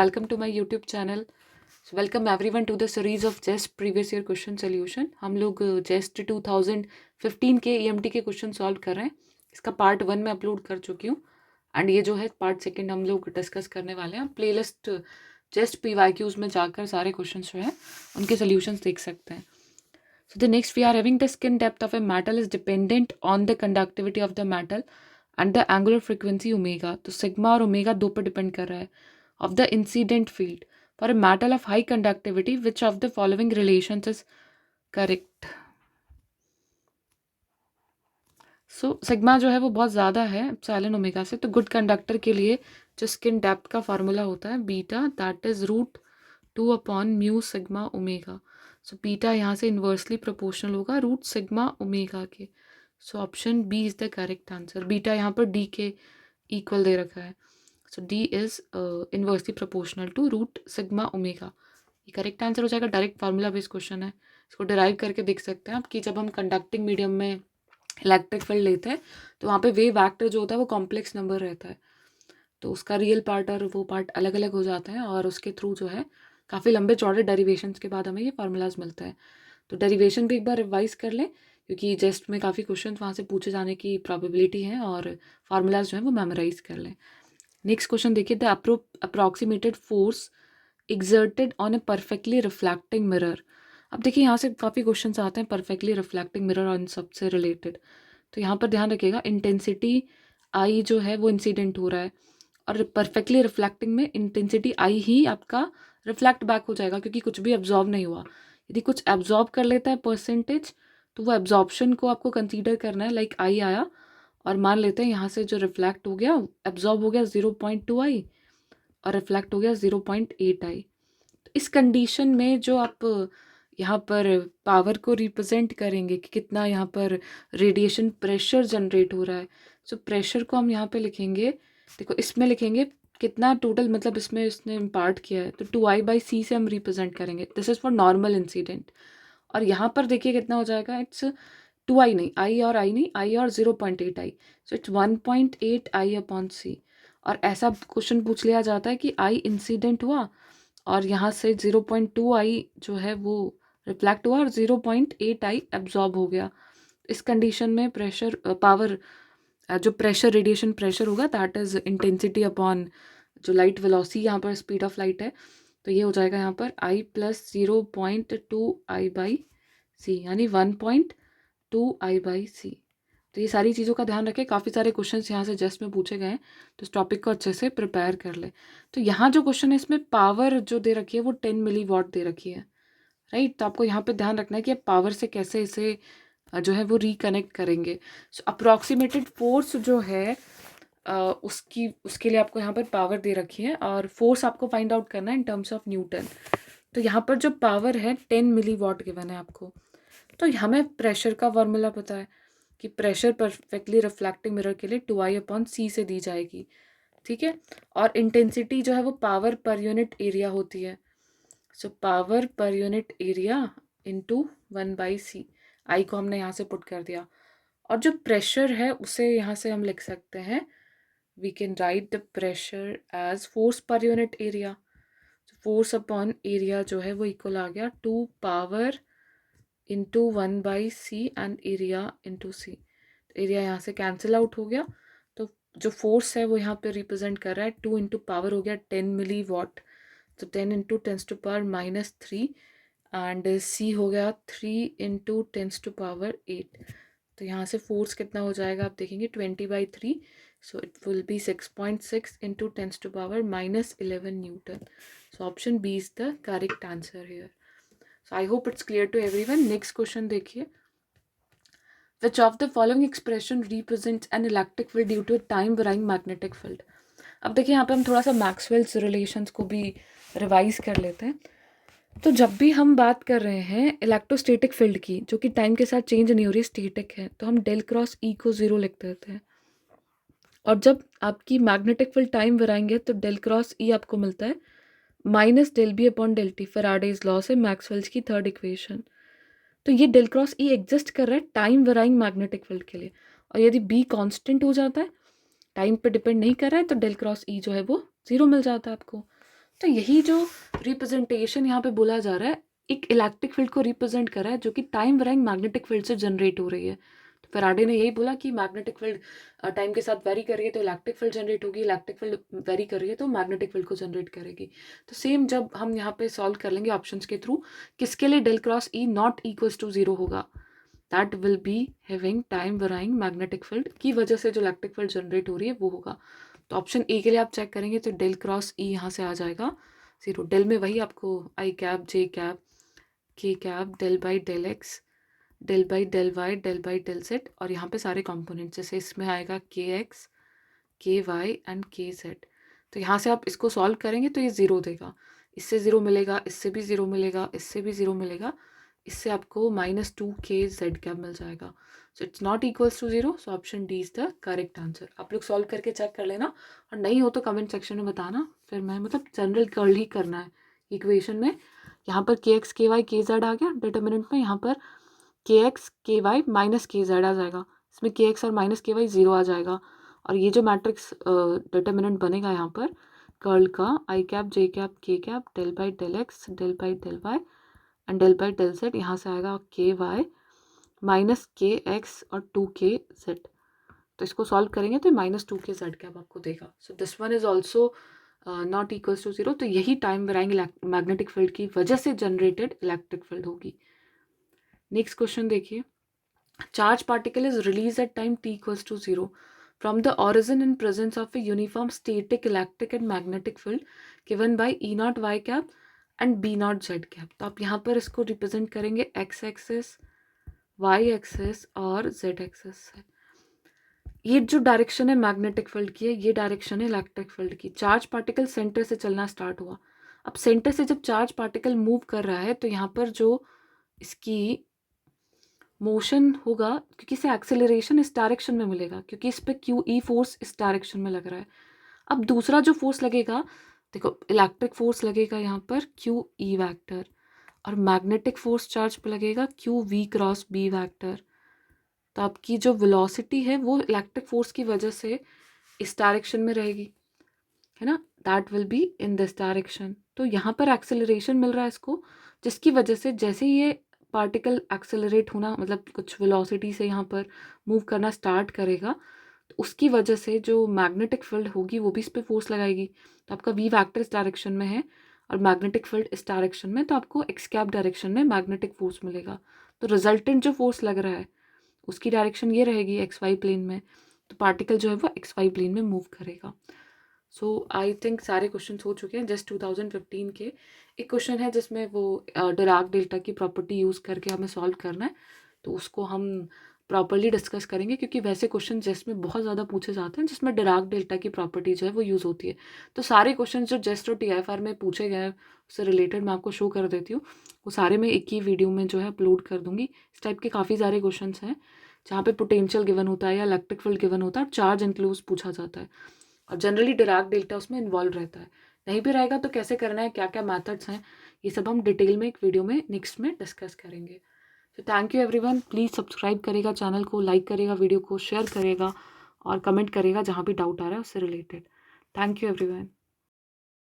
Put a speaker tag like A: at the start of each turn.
A: Welcome to my YouTube channel. So welcome everyone to the series of JEST previous year question solution. हम लोग JEST 2015 के EMT के question solve कर रहे हैं. इसका पार्ट 1 में अपलोड कर चुकी हूँ एंड ये जो है पार्ट 2 हम लोग डिस्कस करने वाले हैं. प्लेलिस्ट JEST PYQs में जाकर सारे क्वेश्चन जो है उनके सोल्यूशंस देख सकते हैं. So the next we are having the skin depth of a metal is dependent on the conductivity of the metal and the angular frequency omega. तो सिग्मा और ओमेगा दो पर डिपेंड कर रहा है. Of the incident field for a metal of high conductivity, which of the following relations is correct? So sigma जो है वो बहुत ज़्यादा है एप्सिलॉन ओमेगा से. तो गुड कंडक्टर के लिए जो स्किन डेप्थ का फार्मूला होता है बीटा, दैट इज √2/म्यू सिग्मा ओमेगा. सो बीटा यहाँ से इन्वर्सली प्रोपोर्शनल होगा √सिग्मा ओमेगा के. So option B is the correct answer. Beta यहाँ पर डी के इक्वल दे रखा है. So D is inversely proportional to √सिग्मा ओमेगा. ये करेक्ट आंसर हो जाएगा. डायरेक्ट फार्मूला बेस्ड क्वेश्चन है. इसको डिराइव करके देख सकते हैं आप कि जब हम कंडक्टिंग मीडियम में इलेक्ट्रिक फील्ड लेते हैं तो वहाँ पे वेव वेक्टर जो होता है वो कॉम्प्लेक्स नंबर रहता है. तो उसका रियल पार्ट और वो पार्ट अलग अलग हो जाते हैं और उसके थ्रू जो है काफ़ी लंबे चौड़े डेरिवेशंस के बाद हमें ये फार्मूलाज मिलता है. तो डेरिवेशन भी एक बार रिवाइज कर लें क्योंकि जेस्ट में काफ़ी क्वेश्चन वहाँ से पूछे जाने की प्रॉबिलिटी है और फार्मूलाज जो है वो मेमोराइज कर लें. नेक्स्ट क्वेश्चन देखिए. The approximated force exerted on A perfectly reflecting mirror. अब देखिए यहाँ से काफ़ी क्वेश्चन आते हैं परफेक्टली रिफ्लेक्टिंग मिरर और इन सबसे रिलेटेड. तो यहाँ पर ध्यान रखिएगा इंटेंसिटी आई जो है वो इंसिडेंट हो रहा है और परफेक्टली रिफ्लेक्टिंग में इंटेंसिटी आई ही आपका रिफ्लेक्ट बैक हो जाएगा क्योंकि कुछ भी एब्जॉर्ब नहीं हुआ. यदि कुछ एब्जॉर्ब कर लेता है परसेंटेज तो वो एब्जॉर्प्शन को आपको कंसीडर करना है. लाइक आई आया और मान लेते हैं यहाँ से जो रिफ्लेक्ट हो गया एब्जॉर्ब हो गया 0.2 आई और रिफ्लेक्ट हो गया 0.8 आई. तो इस कंडीशन में जो आप यहाँ पर पावर को रिप्रेजेंट करेंगे कि कितना यहाँ पर रेडिएशन प्रेशर जनरेट हो रहा है. सो प्रेशर को हम यहाँ पे लिखेंगे. देखो इसमें लिखेंगे कितना टोटल मतलब इसमें इसने इम्पार्ट किया है तो 2I/c से हम रिप्रेजेंट करेंगे. This is for normal incident. और यहाँ पर देखिए कितना हो जाएगा. इट्स 2I नहीं, आई और आई नहीं, आई और 0.8 आई. So it's 1.8 I/c. और ऐसा क्वेश्चन पूछ लिया जाता है कि आई इंसिडेंट हुआ और यहाँ से 0.2 आई जो है वो रिफ्लेक्ट हुआ और 0.8 आई एब्जॉर्ब हो गया. इस कंडीशन में प्रेशर पावर जो प्रेशर रेडिएशन प्रेशर होगा दैट इज इंटेंसिटी अपॉन जो लाइट वेलोसिटी यहाँ पर स्पीड ऑफ लाइट है. तो ये हो जाएगा यहाँ पर I + 0.2 I/c यानी 1.2 I/c. तो ये सारी चीज़ों का ध्यान रखें. काफ़ी सारे क्वेश्चंस यहाँ से जस्ट में पूछे गए हैं तो इस टॉपिक को अच्छे से प्रिपेयर कर ले. तो यहाँ जो क्वेश्चन है इसमें पावर जो दे रखी है वो 10 मिलीवॉट दे रखी है. राइट. तो आपको यहाँ पे ध्यान रखना है कि आप पावर से कैसे इसे जो है वो रिकनेक्ट करेंगे. सो अप्रॉक्सीमेटेड फोर्स जो है उसके लिए आपको यहाँ पर पावर दे रखी है और फोर्स आपको फाइंड आउट करना है इन टर्म्स ऑफ न्यूटन. तो यहाँ पर जो पावर है 10 मिलीवॉट गिवन है आपको. तो हमें प्रेशर का फॉर्मूला पता है कि प्रेशर परफेक्टली रिफ्लेक्टिंग मिरर के लिए 2I/c से दी जाएगी. ठीक है. और इंटेंसिटी जो है वो पावर पर यूनिट एरिया होती है. सो पावर पर यूनिट एरिया इंटू 1/c. आई को हमने यहाँ से पुट कर दिया और जो प्रेशर है उसे यहाँ से हम लिख सकते हैं. We can write the pressure as force per unit area. Force upon area जो है वो इक्वल आ गया 2 power into 1/c and area into c. Area यहाँ से कैंसिल आउट हो गया. तो जो फोर्स है वो यहाँ पे रिप्रेजेंट कर रहा है 2 इंटू पावर हो गया 10 मिलीवॉट. तो 10 इंटू 10⁻³ एंड c हो गया 3 इंटू 10⁸. तो यहाँ से फोर्स कितना हो जाएगा आप देखेंगे 20/3. So it will be 6.6 into 10⁻11 newton. So option B is the correct answer here. So I hope it's clear to everyone. Next question देखिए. Which of the following expression represents an electric field due to a time varying magnetic field? अब देखिए यहाँ पे हम थोड़ा सा Maxwell's relations को भी रिवाइज कर लेते हैं. तो जब भी हम बात कर रहे हैं इलेक्ट्रोस्टैटिक फील्ड की जो कि टाइम के साथ चेंज नहीं हो रही स्टैटिक है तो हम डेल क्रॉस ई को 0 लिख देते हैं. और जब आपकी मैग्नेटिक फील्ड टाइम वराएंगे तो डेल क्रॉस ई आपको मिलता है -del B/del T. Faraday's law से मैक्सवेल्स की थर्ड इक्वेशन. तो ये डेल क्रॉस ई एग्जिस्ट कर रहा है टाइम वराइंग मैग्नेटिक फील्ड के लिए. और यदि बी कांस्टेंट हो जाता है टाइम पे डिपेंड नहीं कर रहा है तो डेल क्रॉस ई जो है वो 0 मिल जाता है आपको. तो यही जो रिप्रेजेंटेशन यहाँ पे बोला जा रहा है, एक इलेक्ट्रिक फील्ड को रिप्रेजेंट कर रहा है जो कि टाइम वैरिंग मैग्नेटिक फील्ड से जनरेट हो रही है। तो फैराडे ने यही बोला कि मैग्नेटिक फील्ड टाइम के साथ वेरी कर रही है तो इलेक्ट्रिक फील्ड जनरेट होगी, इलेक्ट्रिक फील्ड वेरी कर रही है तो मैग्नेटिक फील्ड को जनरेट करेगी। तो सेम जब हम यहाँ पे सॉल्व कर लेंगे ऑप्शंस के थ्रू, किसके लिए del cross E not equals to 0 होगा, that will be having time varying magnetic field की वजह से जो इलेक्ट्रिक फील्ड जनरेट हो रही है वो होगा। तो ऑप्शन ए के लिए आप चेक करेंगे तो डेल क्रॉस ई यहाँ से आ जाएगा 0। डेल में वही आपको i cap, j cap, k cap, del by del x, del by del y, del by del z, और यहाँ पे सारे कंपोनेंट, जैसे इसमें आएगा के एक्स, के वाई एंड के जेड। तो यहाँ से आप इसको सॉल्व करेंगे तो ये 0 देगा, इससे 0 मिलेगा, इससे भी 0 मिलेगा, इससे भी 0 मिलेगा, इससे आपको -2k जेड कैप मिल जाएगा। So it's not equals to 0, so option D is the correct answer. आप लोग सॉल्व करके चेक कर लेना, और नहीं हो तो कमेंट सेक्शन में बताना, फिर मैं मतलब जनरल कर्ल ही करना है इक्वेशन में। यहाँ पर के एक्स, के वाई, के जेड आ गया डिटर्मिनेंट में, यहाँ पर के एक्स, के वाई माइनस के जेड आ जाएगा, इसमें के एक्स और माइनस के वाई 0 आ जाएगा, और ये जो मैट्रिक्स डिटर्मिनेंट बनेगा यहाँ पर कर्ल का, i cap, j cap, k cap, del by del x, del by del y and del by del z, यहाँ से आएगा के वाई माइनस के एक्स और 2k जेड। तो इसको सॉल्व करेंगे तो -2k जेड कैप आपको देगा। So this one is also not equals to 0। तो यही टाइम वेराइंग मैग्नेटिक फील्ड की वजह से जनरेटेड इलेक्ट्रिक फील्ड होगी। नेक्स्ट क्वेश्चन देखिए, charge particle is release at time t equals to 0 from the origin in presence of a uniform static electric and magnetic field given by E naught y cap and B naught z cap। तो आप यहाँ पर इसको represent करेंगे x access, y access और z access से। ये जो डायरेक्शन है मैग्नेटिक फील्ड की है, ये डायरेक्शन है इलेक्ट्रिक फील्ड की। चार्ज पार्टिकल सेंटर से चलना स्टार्ट हुआ। अब सेंटर से जब चार्ज पार्टिकल मूव कर रहा है तो यहाँ पर जो इसकी मोशन होगा, क्योंकि इसे एक्सेलरेशन इस डायरेक्शन में मिलेगा, क्योंकि इस पे क्यू ई फोर्स इस डायरेक्शन में लग रहा है। अब दूसरा जो फोर्स लगेगा, देखो इलेक्ट्रिक फोर्स लगेगा यहाँ पर क्यू ई वैक्टर, और मैग्नेटिक फोर्स चार्ज पे लगेगा q v cross B vector. तो आपकी जो वेलोसिटी है वो इलेक्ट्रिक फोर्स की वजह से इस डायरेक्शन में रहेगी, है ना, that will be in this direction. तो यहाँ पर एक्सेलरेशन मिल रहा है इसको, जिसकी वजह से जैसे ही ये पार्टिकल एक्सेलरेट होना, मतलब कुछ वेलोसिटी से यहाँ पर मूव करना स्टार्ट करेगा, तो उसकी वजह से जो मैग्नेटिक फील्ड होगी वो भी इस पर फोर्स लगाएगी। तो आपका वी वैक्टर इस डायरेक्शन में है और मैग्नेटिक फील्ड इस डायरेक्शन में, तो आपको एक्स कैप डायरेक्शन में मैग्नेटिक फोर्स मिलेगा। तो रिजल्टेंट जो फोर्स लग रहा है उसकी डायरेक्शन ये रहेगी एक्स वाई प्लेन में, तो पार्टिकल जो है वो एक्स वाई प्लेन में मूव करेगा। सो आई थिंक सारे क्वेश्चन हो चुके हैं जस्ट 2015 के। एक क्वेश्चन है जिसमें वो डिराक डेल्टा की प्रॉपर्टी यूज़ करके हमें सॉल्व करना है, तो उसको हम प्रॉपरली डिस्कस करेंगे, क्योंकि वैसे क्वेश्चन जिसमें बहुत ज़्यादा पूछे जाते हैं जिसमें डिराक डेल्टा की प्रॉपर्टी जो है वो यूज़ होती है। तो सारे क्वेश्चन जो जेस्ट और TIFR में पूछे गए हैं उससे रिलेटेड मैं आपको शो कर देती हूँ, वो सारे मैं एक ही वीडियो में जो है अपलोड कर दूँगी। इस टाइप के काफ़ी सारे क्वेश्चन हैं जहाँ पे पोटेंशियल गिवन होता है या इलेक्ट्रिक फील्ड गिवन होता है और चार्ज इंक्लूज पूछा जाता है, और जनरली डिराक डेल्टा उसमें इन्वॉल्व रहता है। नहीं भी रहेगा तो कैसे करना है, क्या क्या मेथड्स हैं, ये सब हम डिटेल में एक वीडियो में नेक्स्ट में डिस्कस करेंगे। तो thank you everyone, please subscribe करेगा चैनल को, लाइक करेगा वीडियो को, शेयर करेगा और कमेंट करेगा जहाँ भी डाउट आ रहा है उससे रिलेटेड। Thank you everyone.